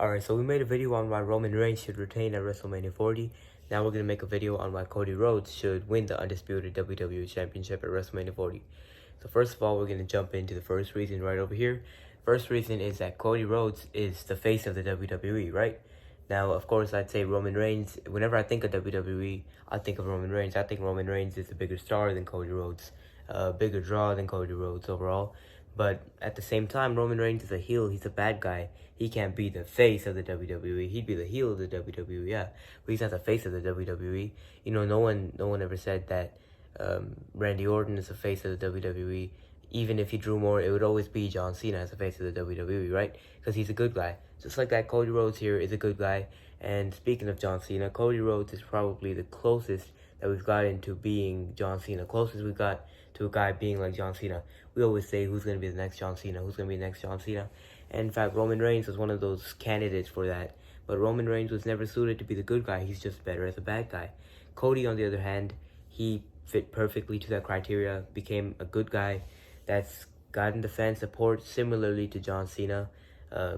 Alright, so we made a video on why Roman Reigns should retain at WrestleMania 40. Now we're going to make a video on why Cody Rhodes should win the Undisputed WWE Championship at WrestleMania 40. So first of all, we're going to jump into the first reason right over here. First reason is that Cody Rhodes is the face of the WWE, right? Now, of course, I'd say Roman Reigns. Whenever I think of WWE, I think of Roman Reigns. I think Roman Reigns is a bigger star than Cody Rhodes, a bigger draw than Cody Rhodes overall. But at the same time, Roman Reigns is a heel. He's a bad guy. He can't be the face of the WWE. He'd be the heel of the WWE, yeah. But he's not the face of the WWE. You know, no one ever said that Randy Orton is the face of the WWE. Even if he drew more, it would always be John Cena as the face of the WWE, right? Because he's a good guy. Just like that, Cody Rhodes here is a good guy. And speaking of John Cena, Cody Rhodes is probably the closest that we've gotten to being John Cena. Closest we got to a guy being like John Cena. We always say, who's going to be the next John Cena? Who's going to be the next John Cena? And in fact, Roman Reigns was one of those candidates for that. But Roman Reigns was never suited to be the good guy. He's just better as a bad guy. Cody, on the other hand, he fit perfectly to that criteria, became a good guy that's gotten the fan support similarly to John Cena.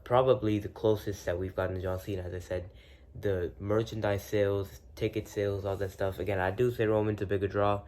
Probably the closest that we've gotten to John Cena, as I said. The merchandise sales, ticket sales, all that stuff. Again, I do say Roman's a bigger draw,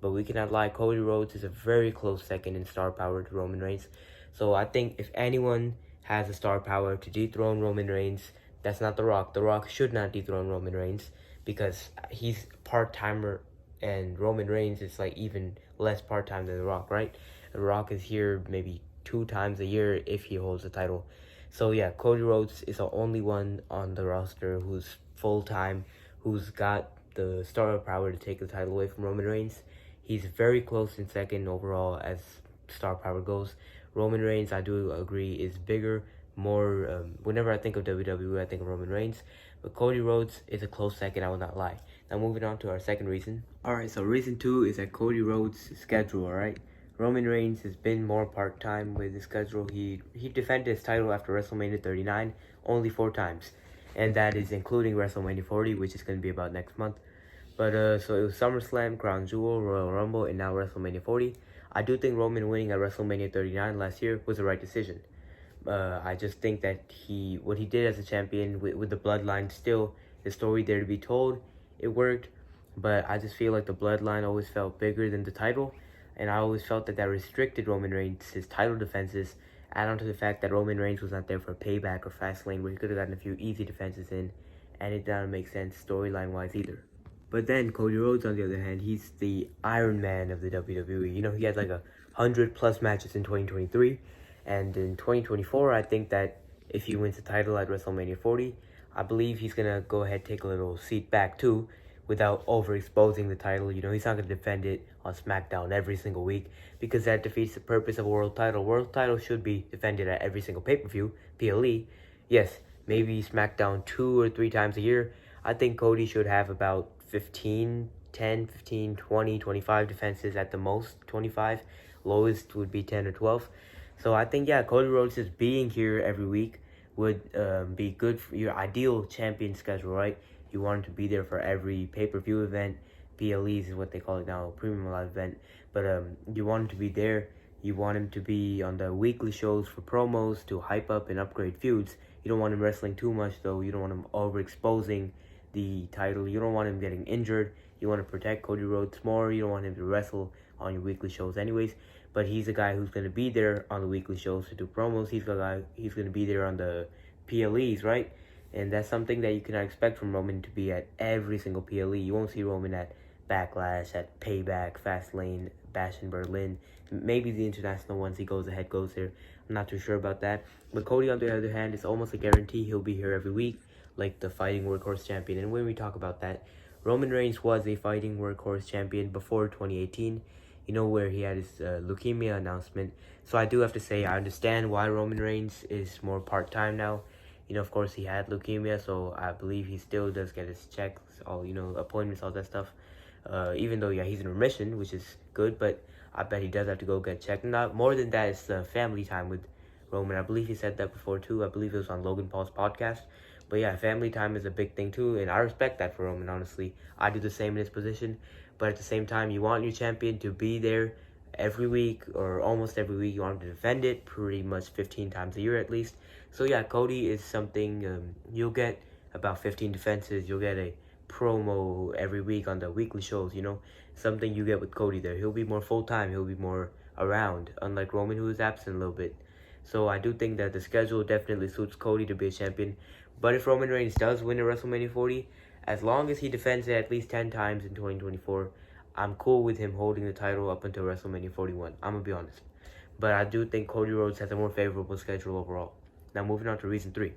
but we cannot lie. Cody Rhodes is a very close second in star power to Roman Reigns. So I think if anyone has the star power to dethrone Roman Reigns, that's not The Rock. The Rock should not dethrone Roman Reigns because he's part-timer and Roman Reigns is like even less part-time than The Rock, right? The Rock is here maybe 2 times a year if he holds the title. So yeah, Cody Rhodes is the only one on the roster who's full-time, who's got the star power to take the title away from Roman Reigns. He's very close in second overall as star power goes. Roman Reigns, I do agree, is bigger, more, whenever I think of WWE, I think of Roman Reigns. But Cody Rhodes is a close second, I will not lie. Now moving on to our second reason. Alright, so reason 2 is that Cody Rhodes' schedule, alright? Roman Reigns has been more part-time with his schedule. He defended his title after WrestleMania 39 only 4 times. And that is including WrestleMania 40, which is going to be about next month. But, so it was SummerSlam, Crown Jewel, Royal Rumble, and now WrestleMania 40. I do think Roman winning at WrestleMania 39 last year was the right decision. I just think that what he did as a champion with the bloodline, still, the story there to be told, it worked. But I just feel like the bloodline always felt bigger than the title. And I always felt that restricted Roman Reigns' his title defenses, add on to the fact that Roman Reigns was not there for Payback or Fastlane, where he could have gotten a few easy defenses in, and it didn't make sense storyline-wise either. But then Cody Rhodes, on the other hand, he's the Iron Man of the WWE. You know, he had like 100+ matches in 2023, and in 2024, I think that if he wins the title at WrestleMania 40, I believe he's gonna go ahead and take a little seat back too, without overexposing the title. You know, he's not going to defend it on SmackDown every single week because that defeats the purpose of a world title. World title should be defended at every single pay-per-view, PLE. Yes, maybe SmackDown 2 or 3 times a year. I think Cody should have about 10, 15, 20, 25 defenses at the most, 25. Lowest would be 10 or 12. So I think, yeah, Cody Rhodes just being here every week would be good for your ideal champion schedule, right? You want him to be there for every pay-per-view event. PLEs is what they call it now, premium live event. But you want him to be there. You want him to be on the weekly shows for promos to hype up and upgrade feuds. You don't want him wrestling too much, though. You don't want him overexposing the title. You don't want him getting injured. You want to protect Cody Rhodes more. You don't want him to wrestle on your weekly shows anyways. But he's a guy who's going to be there on the weekly shows to do promos. He's going to be there on the PLEs, right? And that's something that you cannot expect from Roman to be at every single PLE. You won't see Roman at Backlash, at Payback, Fastlane, Bash in Berlin. Maybe the international ones he goes there. I'm not too sure about that. But Cody, on the other hand, is almost a guarantee he'll be here every week, like the fighting workhorse champion. And when we talk about that, Roman Reigns was a fighting workhorse champion before 2018. You know, where he had his leukemia announcement. So I do have to say, I understand why Roman Reigns is more part-time now. You know, of course, he had leukemia, so I believe he still does get his checks, all, you know, appointments, all that stuff. Even though, yeah, he's in remission, which is good, but I bet he does have to go get checked. Not more than that, it's family time with Roman. I believe he said that before, too. I believe it was on Logan Paul's podcast. But, yeah, family time is a big thing, too, and I respect that for Roman, honestly. I do the same in his position, but at the same time, you want your champion to be there every week or almost every week. You want him to defend it pretty much 15 times a year at least. So yeah, Cody is something, you'll get about 15 defenses, you'll get a promo every week on the weekly shows, you know, something you get with Cody there. He'll be more full-time, he'll be more around, unlike Roman, who is absent a little bit. So I do think that the schedule definitely suits Cody to be a champion. But if Roman Reigns does win at WrestleMania 40, as long as he defends it at least 10 times in 2024, I'm cool with him holding the title up until WrestleMania 41. I'm going to be honest. But I do think Cody Rhodes has a more favorable schedule overall. Now moving on to reason 3.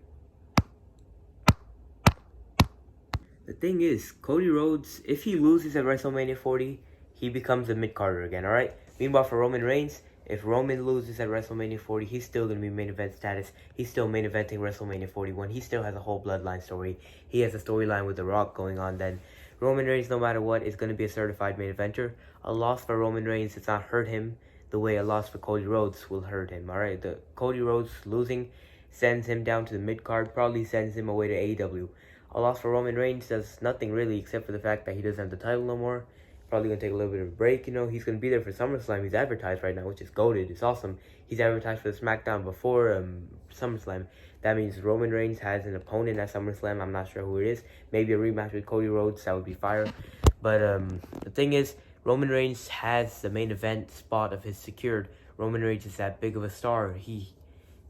The thing is, Cody Rhodes, if he loses at WrestleMania 40, he becomes a mid-carder again, alright? Meanwhile, for Roman Reigns, if Roman loses at WrestleMania 40, he's still going to be main event status. He's still main eventing WrestleMania 41. He still has a whole bloodline story. He has a storyline with The Rock going on then. Roman Reigns, no matter what, is going to be a certified main eventer. A loss for Roman Reigns does not hurt him the way a loss for Cody Rhodes will hurt him, alright? The Cody Rhodes losing sends him down to the mid-card, probably sends him away to AEW. A loss for Roman Reigns does nothing really except for the fact that he doesn't have the title no more. Probably going to take a little bit of a break, you know. He's going to be there for SummerSlam. He's advertised right now, which is goated. It's awesome. He's advertised for the SmackDown before SummerSlam. That means Roman Reigns has an opponent at SummerSlam. I'm not sure who it is. Maybe a rematch with Cody Rhodes. That would be fire. But the thing is, Roman Reigns has the main event spot of his secured. Roman Reigns is that big of a star.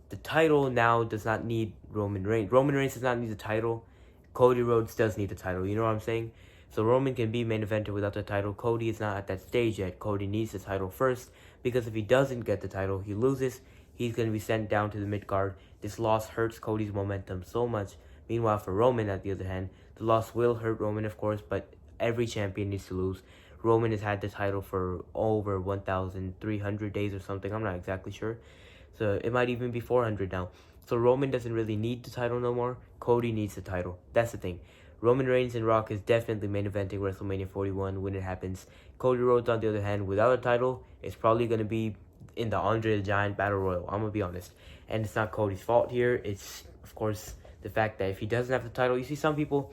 The title now does not need Roman Reigns. Roman Reigns does not need the title. Cody Rhodes does need the title. You know what I'm saying? So Roman can be main eventer without the title. Cody is not at that stage yet. Cody needs the title first, because if he doesn't get the title, he loses. He's going to be sent down to the mid-card. This loss hurts Cody's momentum so much. Meanwhile, for Roman, at the other hand, the loss will hurt Roman, of course, but every champion needs to lose. Roman has had the title for over 1,300 days or something. I'm not exactly sure. So it might even be 400 now. So Roman doesn't really need the title no more. Cody needs the title. That's the thing. Roman Reigns and Rock is definitely main eventing WrestleMania 41 when it happens. Cody Rhodes, on the other hand, without a title, is probably going to be in the Andre the Giant Battle Royal. I'm going to be honest. And it's not Cody's fault here. It's, of course, the fact that if he doesn't have the title, you see some people,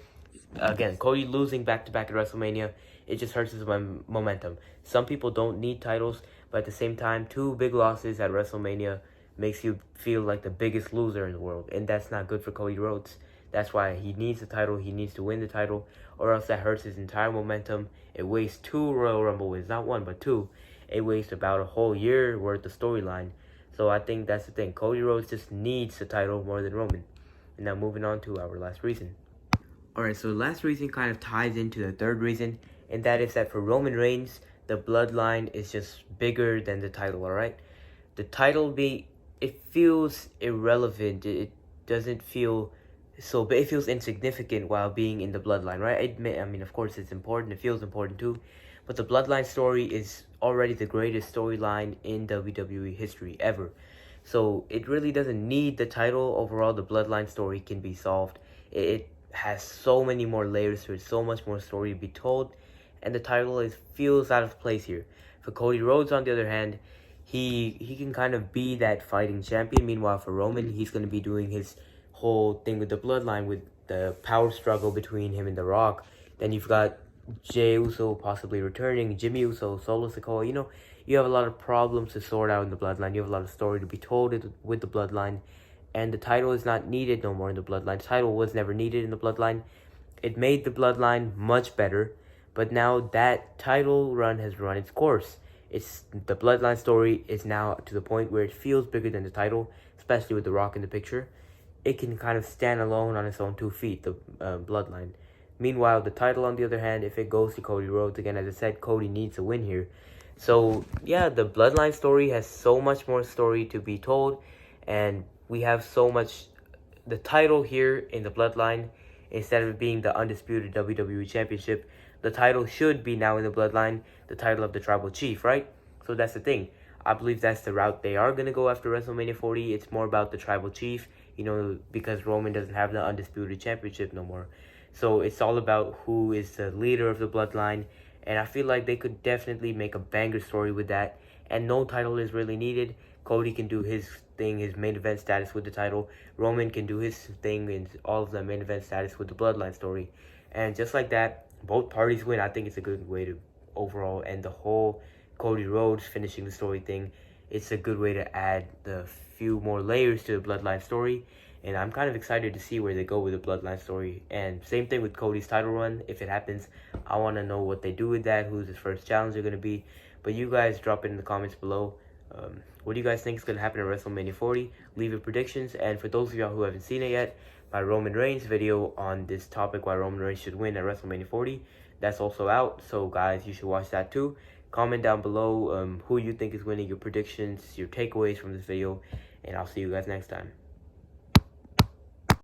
again, Cody losing back-to-back at WrestleMania, it just hurts his momentum. Some people don't need titles, but at the same time, 2 big losses at WrestleMania makes you feel like the biggest loser in the world. And that's not good for Cody Rhodes. That's why he needs the title. He needs to win the title, or else that hurts his entire momentum. It wastes 2 Royal Rumble wins, not 1, but 2. It wastes about a whole year worth of storyline. So I think that's the thing. Cody Rhodes just needs the title more than Roman. And now moving on to our last reason. Alright, so the last reason kind of ties into the third reason, and that is that for Roman Reigns, the bloodline is just bigger than the title, alright? The title it feels irrelevant. It doesn't feel so, but it feels insignificant while being in the bloodline, right? I mean, of course, it's important. It feels important too. But the bloodline story is already the greatest storyline in WWE history ever. So it really doesn't need the title. Overall, the bloodline story can be solved. It has so many more layers to it, so much more story to be told. And the title feels out of place here. For Cody Rhodes, on the other hand, he can kind of be that fighting champion. Meanwhile, for Roman, he's going to be doing his whole thing with the bloodline, with the power struggle between him and The Rock. Then you've got Jey Uso possibly returning, Jimmy Uso, Solo Sikoa. You know, you have a lot of problems to sort out in the bloodline. You have a lot of story to be told with the bloodline. And the title is not needed no more in the bloodline. The title was never needed in the bloodline. It made the bloodline much better. But now that title run has run its course. The bloodline story is now to the point where it feels bigger than the title, especially with The Rock in the picture. It can kind of stand alone on its own 2 feet, the bloodline. Meanwhile, the title, on the other hand, if it goes to Cody Rhodes, again, as I said, Cody needs a win here. So, yeah, the bloodline story has so much more story to be told, and we have so much. The title here in the bloodline, instead of being the Undisputed WWE Championship, the title should be now in the bloodline, the title of the Tribal Chief, right? So that's the thing. I believe that's the route they are going to go after WrestleMania 40. It's more about the Tribal Chief, you know, because Roman doesn't have the Undisputed Championship no more. So it's all about who is the leader of the bloodline. And I feel like they could definitely make a banger story with that. And no title is really needed. Cody can do his thing, his main event status with the title. Roman can do his thing and all of the main event status with the bloodline story. And just like that, both parties win. I think it's a good way to overall end the whole Cody Rhodes finishing the story thing. it's a good way to add the few more layers to the Bloodline story. And I'm kind of excited to see where they go with the Bloodline story. And same thing with Cody's title run. If it happens, I want to know what they do with that, who's his first challenger going to be. But you guys drop it in the comments below. What do you guys think is going to happen at WrestleMania 40? Leave your predictions. And for those of y'all who haven't seen it yet, my Roman Reigns video on this topic, why Roman Reigns should win at WrestleMania 40, that's also out. So guys, you should watch that too. Comment down below who you think is winning, your predictions, your takeaways from this video, and I'll see you guys next time.